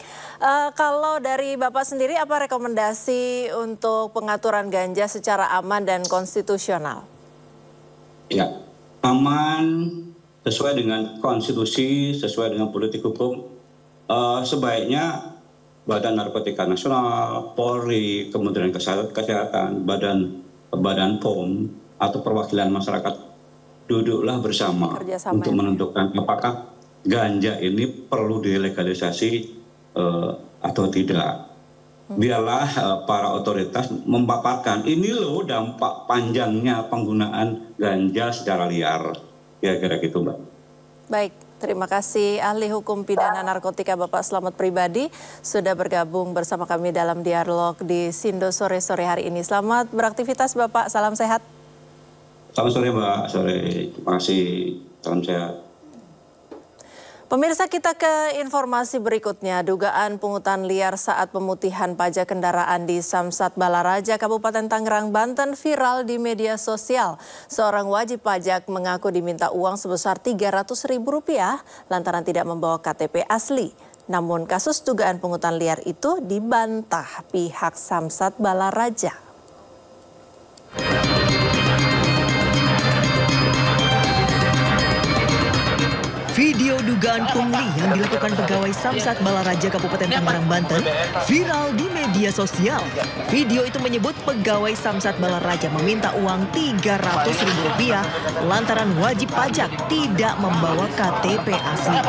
Kalau dari Bapak sendiri apa rekomendasi untuk pengaturan ganja secara aman dan konstitusional? Ya, aman sesuai dengan konstitusi, sesuai dengan politik hukum. Sebaiknya Badan Narkotika Nasional, Polri, Kementerian Kesehatan, Badan POM atau perwakilan masyarakat duduklah bersama untuk menentukan apakah ganja ini perlu dilegalisasi atau tidak. Biarlah para otoritas memaparkan ini loh dampak panjangnya penggunaan ganja secara liar. Kira-kira gitu, Mbak. Baik. Terima kasih ahli hukum pidana narkotika Bapak Slamet Pribadi sudah bergabung bersama kami dalam dialog di Sindo sore-sore hari ini. Selamat beraktivitas Bapak, salam sehat. Selamat sore Mbak, sore. Terima kasih, salam sehat. Pemirsa, kita ke informasi berikutnya. Dugaan pungutan liar saat pemutihan pajak kendaraan di Samsat Balaraja, Kabupaten Tangerang, Banten viral di media sosial. Seorang wajib pajak mengaku diminta uang sebesar Rp300.000 lantaran tidak membawa KTP asli. Namun kasus dugaan pungutan liar itu dibantah pihak Samsat Balaraja. Video dugaan pungli yang dilakukan pegawai Samsat Balaraja Kabupaten Tangerang, Banten viral di media sosial. Video itu menyebut pegawai Samsat Balaraja meminta uang Rp300.000 lantaran wajib pajak tidak membawa KTP asli.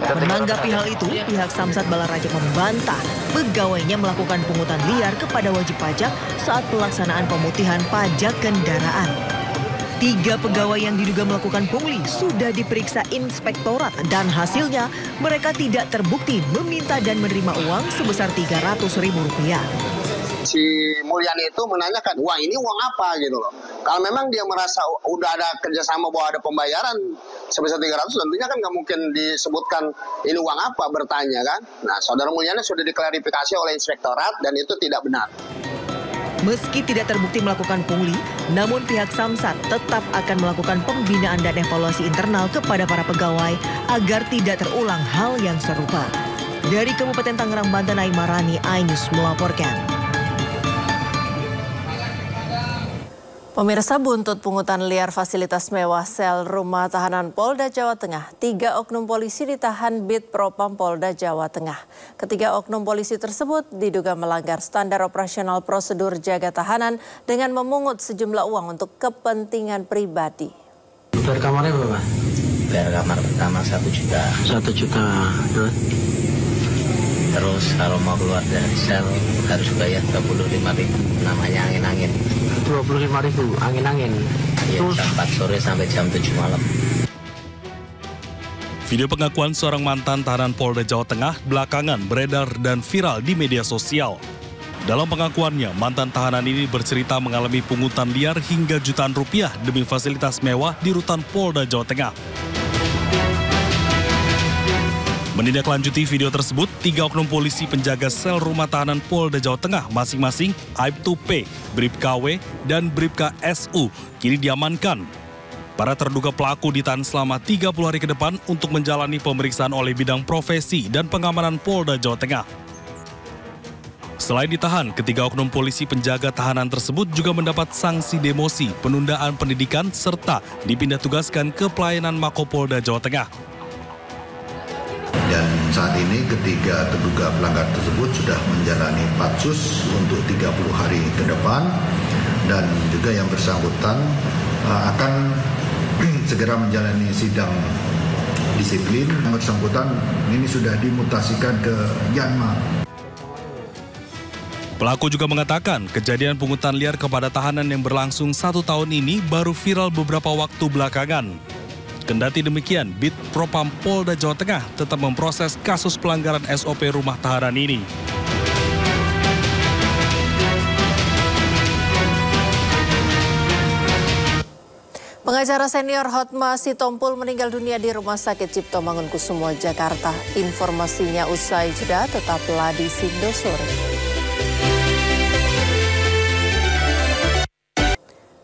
Menanggapi hal itu, pihak Samsat Balaraja membantah pegawainya melakukan pungutan liar kepada wajib pajak saat pelaksanaan pemutihan pajak kendaraan. 3 pegawai yang diduga melakukan pungli sudah diperiksa inspektorat dan hasilnya mereka tidak terbukti meminta dan menerima uang sebesar Rp300.000. Si Mulyani itu menanyakan, wah ini uang apa gitu loh. Kalau memang dia merasa udah ada kerjasama bahwa ada pembayaran sebesar 300, tentunya kan nggak mungkin disebutkan ini uang apa, bertanya kan. Nah, Saudara Mulyani sudah diklarifikasi oleh inspektorat dan itu tidak benar. Meski tidak terbukti melakukan pungli, namun pihak Samsat tetap akan melakukan pembinaan dan evaluasi internal kepada para pegawai agar tidak terulang hal yang serupa. Dari Kabupaten Tangerang, Banten, Aimarani, iNews melaporkan. Pemirsa, buntut pungutan liar fasilitas mewah sel rumah tahanan Polda Jawa Tengah, 3 oknum polisi ditahan Bid Propam Polda Jawa Tengah. Ketiga oknum polisi tersebut diduga melanggar standar operasional prosedur jaga tahanan dengan memungut sejumlah uang untuk kepentingan pribadi. Bayar kamarnya berapa? Bayar kamar pertama 1 juta. 1 juta. Terus kalau mau keluar dari sel harus bayar 25.000, namanya angin-angin. 25.000 angin-angin. Iya, jam 4 sore sampai jam 7 malam. Video pengakuan seorang mantan tahanan Polda Jawa Tengah belakangan beredar dan viral di media sosial. Dalam pengakuannya, mantan tahanan ini bercerita mengalami pungutan liar hingga jutaan rupiah demi fasilitas mewah di rutan Polda Jawa Tengah. Menindaklanjuti video tersebut, 3 oknum polisi penjaga sel rumah tahanan Polda Jawa Tengah masing-masing Aibtu P, Bribka W, dan Bribka SU kini diamankan. Para terduga pelaku ditahan selama 30 hari ke depan untuk menjalani pemeriksaan oleh bidang profesi dan pengamanan Polda Jawa Tengah. Selain ditahan, ketiga oknum polisi penjaga tahanan tersebut juga mendapat sanksi demosi, penundaan pendidikan, serta dipindah tugaskan ke pelayanan Makopolda Jawa Tengah. Dan saat ini ketiga terduga pelanggar tersebut sudah menjalani patsus untuk 30 hari ke depan, dan juga yang bersangkutan akan segera menjalani sidang disiplin. Yang bersangkutan ini sudah dimutasikan ke Yanma. Pelaku juga mengatakan kejadian pungutan liar kepada tahanan yang berlangsung 1 tahun ini baru viral beberapa waktu belakangan. Kendati demikian, Bid Propam Polda Jawa Tengah tetap memproses kasus pelanggaran SOP rumah tahanan ini. Pengacara senior Hotma Sitompul meninggal dunia di Rumah Sakit Cipto Mangunkusumo, Jakarta. Informasinya usai jeda, tetaplah di Sindo Sore.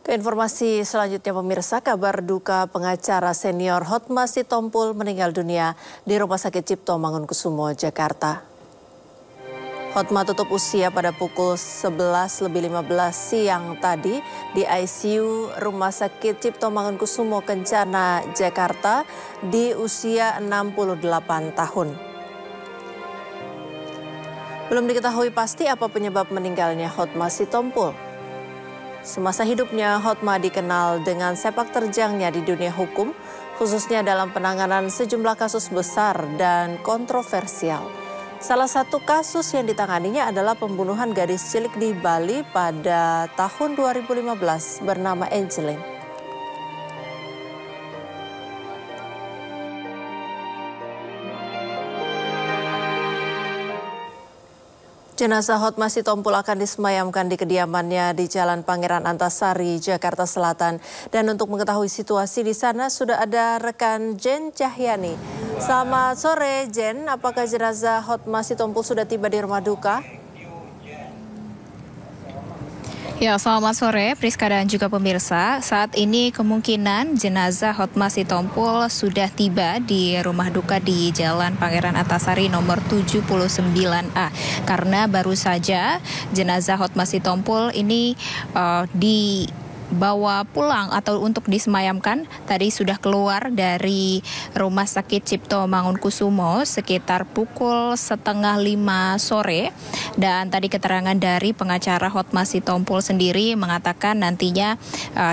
Ke informasi selanjutnya, pemirsa, kabar duka pengacara senior Hotma Sitompul meninggal dunia di Rumah Sakit Cipto Mangunkusumo, Jakarta. Hotma tutup usia pada pukul 11.15 siang tadi di ICU Rumah Sakit Cipto Mangunkusumo Kencana, Jakarta di usia 68 tahun. Belum diketahui pasti apa penyebab meninggalnya Hotma Sitompul. Semasa hidupnya, Hotma dikenal dengan sepak terjangnya di dunia hukum, khususnya dalam penanganan sejumlah kasus besar dan kontroversial. Salah satu kasus yang ditanganinya adalah pembunuhan gadis cilik di Bali pada tahun 2015 bernama Angeline. Jenazah Hotma Sitompul akan disemayamkan di kediamannya di Jalan Pangeran Antasari, Jakarta Selatan. Dan untuk mengetahui situasi di sana sudah ada rekan Jen Cahyani. Selamat sore, Jen. Apakah jenazah Hotma Sitompul sudah tiba di rumah duka? Ya, selamat sore Priska dan juga pemirsa. Saat ini kemungkinan jenazah Hotma Sitompul sudah tiba di rumah duka di Jalan Pangeran Antasari nomor 79A. Karena baru saja jenazah Hotma Sitompul ini dibawa pulang atau untuk disemayamkan tadi sudah keluar dari Rumah Sakit Cipto Mangunkusumo sekitar pukul 4:30 sore. Dan tadi keterangan dari pengacara Hotma Sitompul sendiri mengatakan nantinya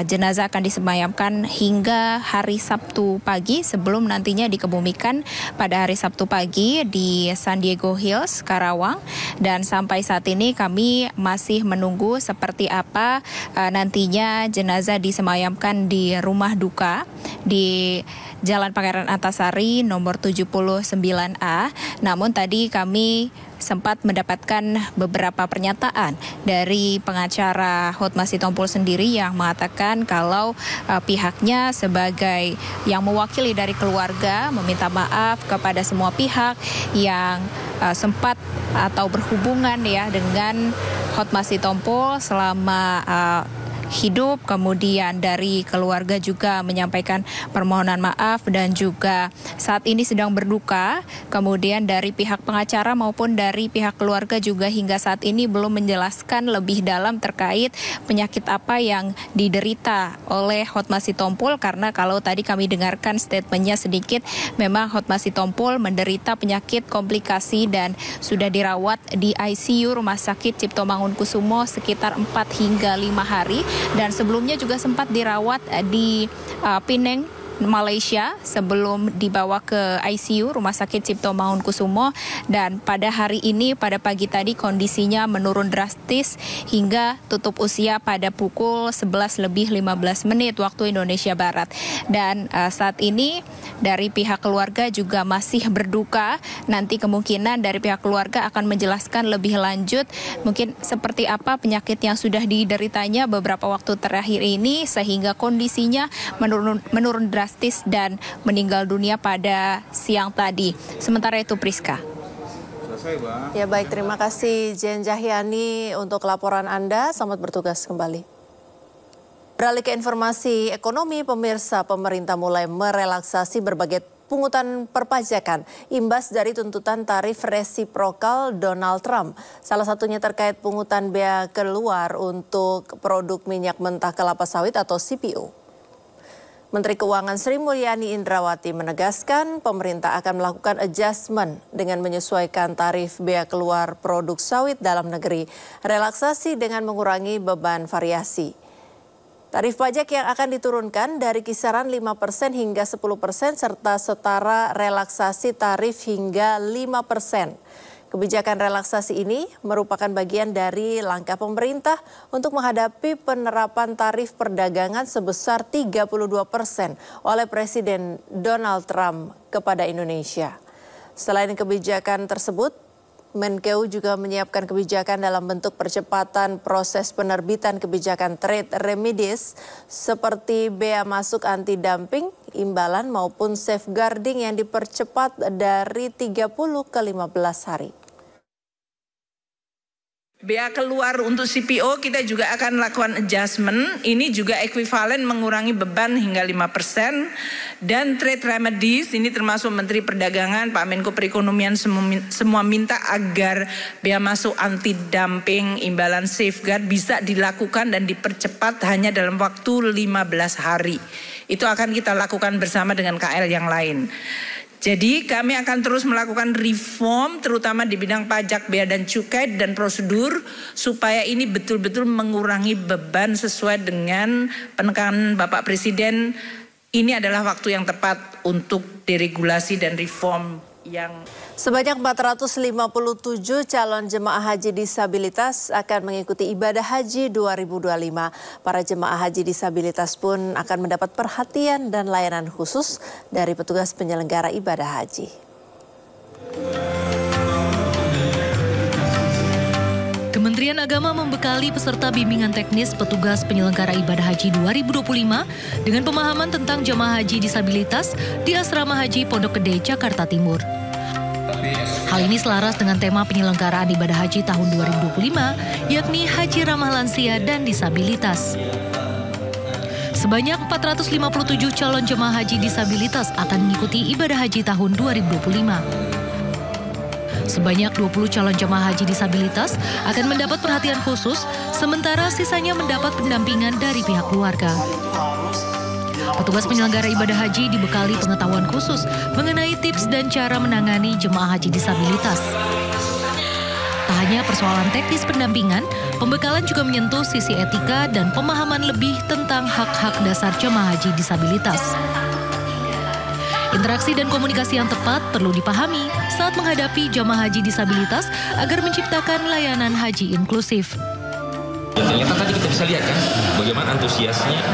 jenazah akan disemayamkan hingga hari Sabtu pagi sebelum nantinya dikebumikan pada hari Sabtu pagi di San Diego Hills, Karawang. Dan sampai saat ini kami masih menunggu seperti apa nantinya jenazah disemayamkan di rumah duka di Jalan Pangeran Antasari nomor 79A. Namun tadi kami sempat mendapatkan beberapa pernyataan dari pengacara Hotma Sitompul sendiri yang mengatakan kalau pihaknya sebagai yang mewakili dari keluarga meminta maaf kepada semua pihak yang sempat atau berhubungan ya dengan Hotma Sitompul selama hidup, kemudian dari keluarga juga menyampaikan permohonan maaf dan juga saat ini sedang berduka. Kemudian dari pihak pengacara maupun dari pihak keluarga juga hingga saat ini belum menjelaskan lebih dalam terkait penyakit apa yang diderita oleh Hotma Sitompul, karena kalau tadi kami dengarkan statementnya sedikit, memang Hotma Sitompul menderita penyakit komplikasi dan sudah dirawat di ICU Rumah Sakit Cipto Mangunkusumo sekitar 4 hingga 5 hari dan sebelumnya juga sempat dirawat di Penang, Malaysia sebelum dibawa ke ICU Rumah Sakit Cipto Mangunkusumo, dan pada hari ini pada pagi tadi kondisinya menurun drastis hingga tutup usia pada pukul 11:15 waktu Indonesia Barat. Dan saat ini dari pihak keluarga juga masih berduka. Nanti kemungkinan dari pihak keluarga akan menjelaskan lebih lanjut mungkin seperti apa penyakit yang sudah dideritanya beberapa waktu terakhir ini sehingga kondisinya menurun drastis dan meninggal dunia pada siang tadi. Sementara itu Priska. Ya baik, terima kasih Jen Jahyani untuk laporan Anda. Selamat bertugas kembali. Beralih ke informasi ekonomi, pemirsa, pemerintah mulai merelaksasi berbagai pungutan perpajakan imbas dari tuntutan tarif resiprokal Donald Trump. Salah satunya terkait pungutan bea keluar untuk produk minyak mentah kelapa sawit atau CPO. Menteri Keuangan Sri Mulyani Indrawati menegaskan pemerintah akan melakukan adjustment dengan menyesuaikan tarif bea keluar produk sawit dalam negeri. Relaksasi dengan mengurangi beban variasi. Tarif pajak yang akan diturunkan dari kisaran 5% hingga 10% serta setara relaksasi tarif hingga 5%. Kebijakan relaksasi ini merupakan bagian dari langkah pemerintah untuk menghadapi penerapan tarif perdagangan sebesar 32% oleh Presiden Donald Trump kepada Indonesia. Selain kebijakan tersebut, Menkeu juga menyiapkan kebijakan dalam bentuk percepatan proses penerbitan kebijakan trade remedies seperti bea masuk anti-dumping, imbalan maupun safeguarding yang dipercepat dari 30 ke 15 hari. Bea keluar untuk CPO kita juga akan lakukan adjustment, ini juga ekuivalen mengurangi beban hingga 5%. Dan trade remedies, ini termasuk Menteri Perdagangan, Pak Menko Perekonomian semua minta agar bea masuk anti dumping, imbalan safeguard bisa dilakukan dan dipercepat hanya dalam waktu 15 hari. Itu akan kita lakukan bersama dengan KL yang lain. Jadi kami akan terus melakukan reform terutama di bidang pajak, bea dan cukai dan prosedur supaya ini betul-betul mengurangi beban sesuai dengan penekanan Bapak Presiden. Ini adalah waktu yang tepat untuk deregulasi dan reform yang... Sebanyak 457 calon jemaah haji disabilitas akan mengikuti ibadah haji 2025. Para jemaah haji disabilitas pun akan mendapat perhatian dan layanan khusus dari petugas penyelenggara ibadah haji. Kementerian Agama membekali peserta bimbingan teknis petugas penyelenggara ibadah haji 2025 dengan pemahaman tentang jemaah haji disabilitas di Asrama Haji Pondok Gede, Jakarta Timur. Hal ini selaras dengan tema penyelenggaraan ibadah haji tahun 2025, yakni Haji Ramah Lansia dan Disabilitas. Sebanyak 457 calon jemaah haji disabilitas akan mengikuti ibadah haji tahun 2025. Sebanyak 20 calon jemaah haji disabilitas akan mendapat perhatian khusus, sementara sisanya mendapat pendampingan dari pihak keluarga. Petugas penyelenggara ibadah haji dibekali pengetahuan khusus mengenai tips dan cara menangani jemaah haji disabilitas. Tak hanya persoalan teknis pendampingan, pembekalan juga menyentuh sisi etika dan pemahaman lebih tentang hak-hak dasar jemaah haji disabilitas. Interaksi dan komunikasi yang tepat perlu dipahami saat menghadapi jemaah haji disabilitas agar menciptakan layanan haji inklusif. Dan ternyata tadi kita bisa lihat kan bagaimana antusiasnya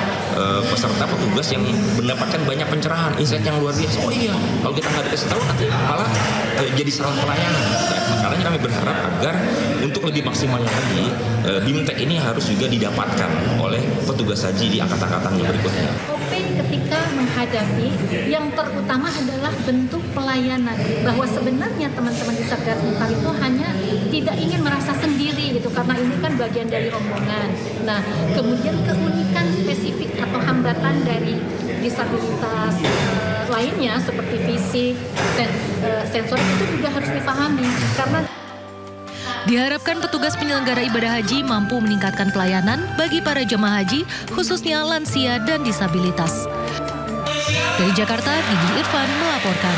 peserta petugas yang mendapatkan banyak pencerahan, insight yang luar biasa. Oh iya, kalau kita nggak dikasih tahu nanti malah jadi salah pelayanan. Nah, makanya kami berharap agar untuk lebih maksimalnya lagi, BIMTEK ini harus juga didapatkan oleh petugas haji di angkatan-angkatan yang berikutnya. ketika menghadapi yang terutama adalah bentuk pelayanan, bahwa sebenarnya teman-teman di Satgas Mutar itu hanya tidak ingin merasa sendiri gitu, karena ini kan bagian dari rombongan. Nah, kemudian keunikan spesifik atau hambatan dari disabilitas lainnya seperti fisik, sensorik itu juga harus dipahami, karena diharapkan petugas penyelenggara ibadah haji mampu meningkatkan pelayanan bagi para jemaah haji, khususnya lansia dan disabilitas. Dari Jakarta, Didi Irfan melaporkan.